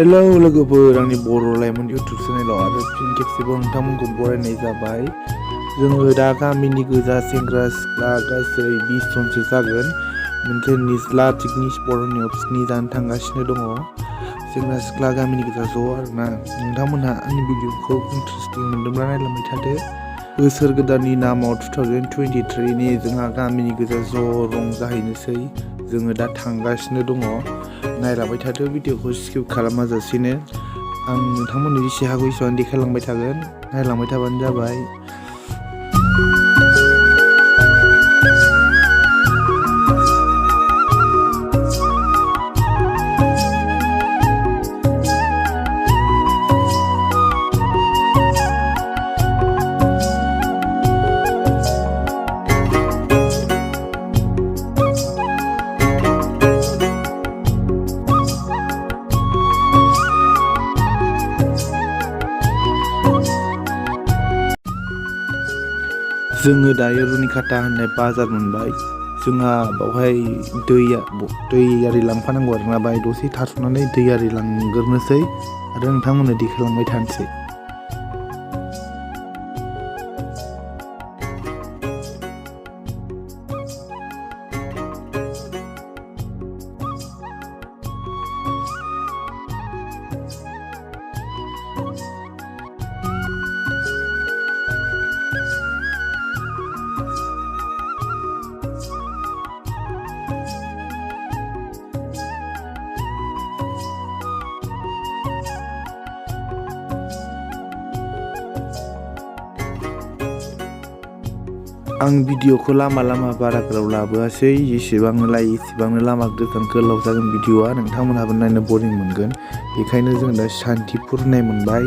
Hello लोगोफोर आंनि बर' लाइमोन YouTube चेनेलाव आरो फिन खेबसेबाव नोंथांमोनखौ बरायनाय जाबाय। जोङो दा गामिनि गोजा सेंग्रा सिख्ला गासै 20 जनसो जागोन मोनसे निज्ला पिकनिक स्पट होननायाव पिकनिक जानो थांगासिनो दङ। सेंग्रा सिख्ला गामिनि गोजा ज' आरोना। नोंथांमोनहा आंनि भिडिअखौ इन्टारेस्टिं मोनदोंब्ला नायलांबाय थादो। बोसोर गोदाननि नामाव 2023 नि जोंहा गामिनि गोजा ज' रंजाहैनोसै। जोङो दा थांगासिनो दङ। नायलांबाय थादो भिडिअखौ स्किप खालामाजासेनो। आं नोंथांमोननो जेसे हागौ एसेबां देखायलांबाय थागोन। नायलांबाय थाबानो जाबाय। जोङो दायो रुनिकाटा होननाय बाजार मोनबाय। जोंहा बावहाय दै आरि लांफानांगौ आरोना। बाहाय दसे थाथ'नानै दै आरि लांग्रोनोसै आरो नोंथांमोननो देखायलांबाय थानोसै। आं भिडिअखौ लामा बारा गोलाव लाबोआसै। जेसेबांनो लायो एसेबांनो लामा गोलाव जागोन भिडिअआ। नोंथांमोनहाबो नायनो बरिं मोनगोन। बेखायनो जों दा सान्तिपुर होननाय मोनबाय।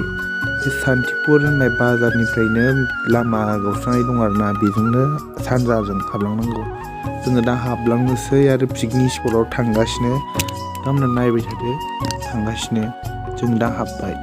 बे सान्तिपुर होननाय बाजारनिफ्रायनो लामा गावस्रानाय दं आरोना। बेजोंनो सानजाजों हाबलांनांगौ। जोङो दा हाबलांनोसै आरो पिकनिक स्पटआव थांगासिनो। नोंथांमोनहा नायबाय थादो। थांगासिनो जों दा हाबबाय।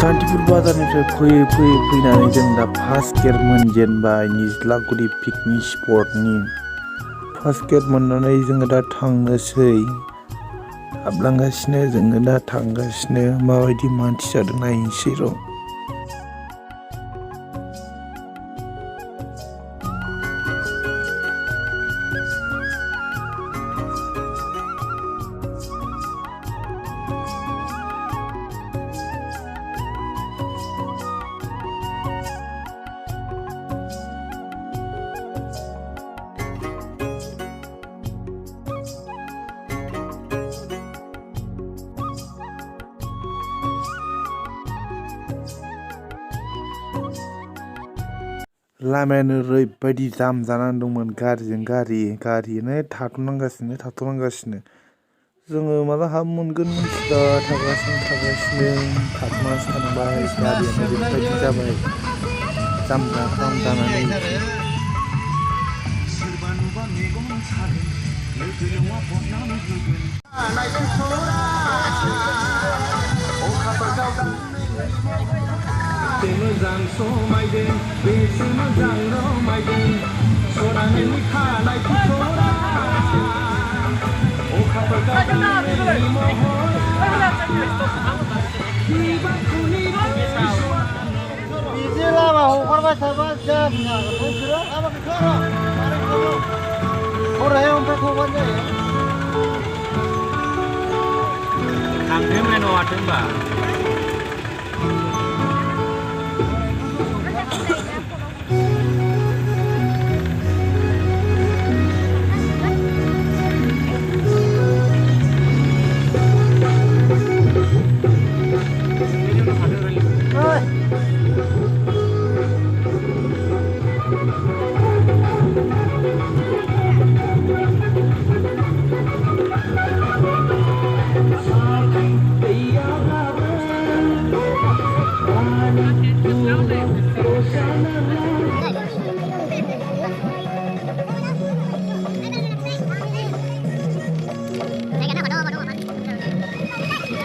सान्तिपुर बाजारनिफ्राय फैनानै जों दा फार्स्ट गेट मोनजेनबाय निज्लागुरि पिकनिक स्पटनि। फार्स्ट गेट मोननानै जोङो दा थांनोसै। हाबलांगासिनो जोङो दा थांगासिनो। माबायदि मानसि जादों नायनोसै र'। लामायानो ओरैबायदि जाम जानानै दंमोन गारिजों गारियानो थाथ'नांगासिनो। जोङो माला हाब मोनगोन मिथिला थांगासिनो थांबाय। गारियानो ओरैबायदि जाबाय जाम जानानै। 이제 라마 오거가 잡아 잡냐 들어 아마 그거로 말을 거고 뭐라 해요 배 거건데 강tem에 놓았던 바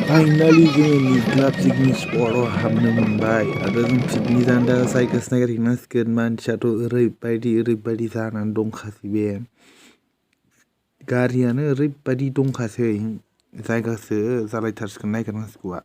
Finally जोङो निज्ला पिकनिक स्पटआव हाबनो मोनबाय आरो जों पिकनिक जानो थाखाय जायगासो नागिरहैनांसिगोन मानसियाथ' ओरैबायदि जानानै दंखासै बे गारियानो ओरैबायदि दंखासै जायगासो जालायथारसिगोन नागिरनांसिगौआ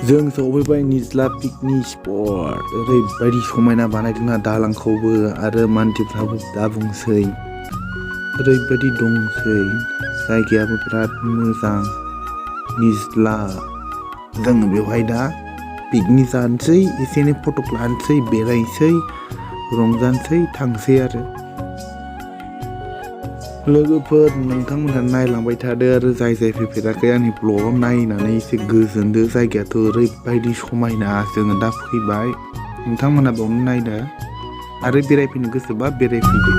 जों सफैबाय निज्ला पिकनिक स्पट ओरैबायदि समायना बानायदोंना दालांखौबो आरो मानसिफ्राबो दा बुंसै ओरैबायदि दंसै जायगायाबो बिराद मोजां निज्ला जों बेवहाय दा पिकनिक जानोसै एसे एनै फट' लानोसै बेरायनोसै रंजानोसै थांसै आरो लोगोफोर नोंथांमोनहा नायलांबाय थादो आरो जाय फैफेराखै आंनि ब्लगाव नायनानै एसे गोजोनदो जायगायाथ' ओरैबायदि समायना जोङो दा फैबाय नोंथांमोनहा बेयावनो नायदो आरो बेरायफैनो गोसोबा बेरायफैदो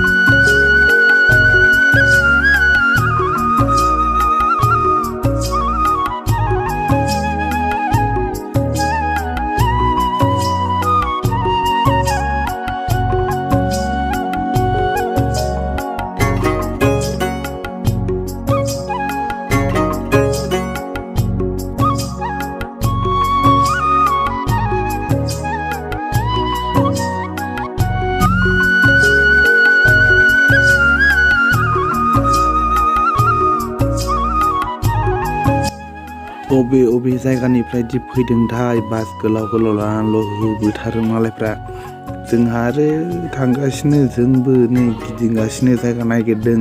अबे जायगानिफ्राय दि फैदोंथाय बास गोलाव लानानैल' होबोथारो मालायफ्रा जोंहा आरो थांगासिनो जोंबो नै गिदिंगासिनो जायगा नागिरदों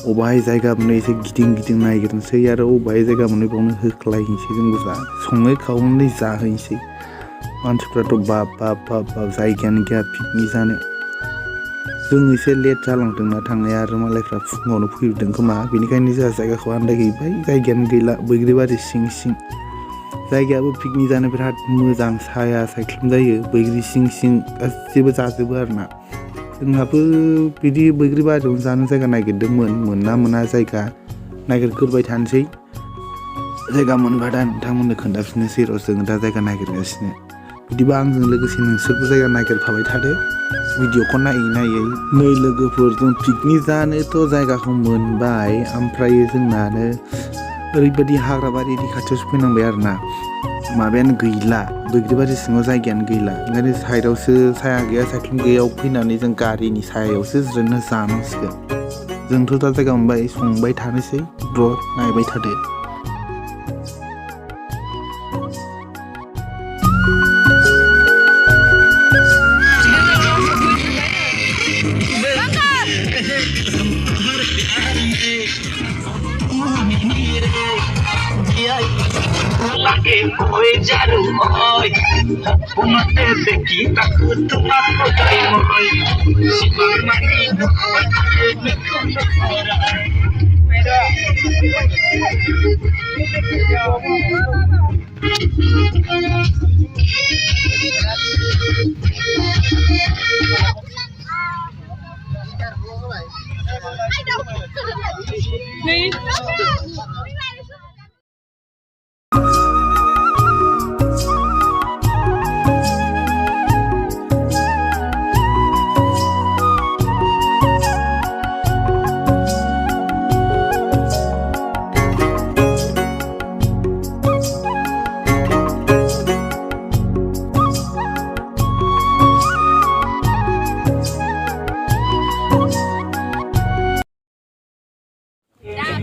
अबाहाय जायगा मोनो एसे गिदिं नागिरनोसै आरो अबाहाय जायगा मोनो बेयावनो होख्लायहैनोसै जोंबो सङै खावनै जाहैनोसै मानसिफ्राथ' बाब जायगायानो गैया पिकनिक जानो जों एसे लेट जालांदोंना थांनाया आरो मालायफ्रा फुङावनो फैदों खोमा बेनिखायनो जोंहा जायगाखौ आन्दायहैबाय जायगायानो गैला बैग्रिबारि सिं जायगायाबो पिकनिक जानो बिराद मोजां साया सायख्लुम जायो बैग्रि सिं गासिबो जाजोबो आरोना जोंहाबो बिदि बैग्रिबारियावनो जानो जायगा नागिरदोंमोन मोना जायगा नागिरग्रोबाय थानोसै जायगा मोनबा दा नोंथांमोननो खोन्थाफिननोसै र' जों दा जायगा नागिरगासिनो बिदिबा आंजों लोगोसे नोंसोरबो जायगा नागिरफाबाय थादो भिडिअखौ नायै नै लोगोफोर जों पिकनिक जानोथ' जायगाखौ मोनबाय ओमफ्राय जोंनानो ओरैबायदि हाग्राबारि खाथियावसो फैनांबाय आरोना माबायानो गैला बैग्रिबारि सिङाव जायगायानो गैला ओंखायनो साइडआवसो साया गैया सायख्लुम गैयाव फैनानै जों गारिनि सायावसो जिरायना जानांसिगोन जोंथ' दा जायगा मोनबाय संबाय थानोसै र' नायबाय थादो lagi kowe jarum oi umate seki takut tempat kotai moi si mani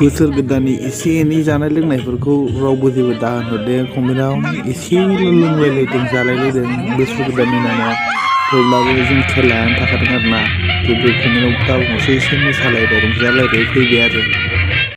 बोसोर गोदाननि एसे एनै जानाय लोंनायफोरखौ रावबो जेबो दाहोन हरदों कमेन्टआव एसेल' लोंलायलायदों जालायलायदों बोसोर गोदाननि नामाव थेवब्लाबो जों खेलायानो थाखादों आरोना जेबो कमेन्टआव दाबुंसो एसे मोसालायबाय रंजालायबाय फैबाय आरो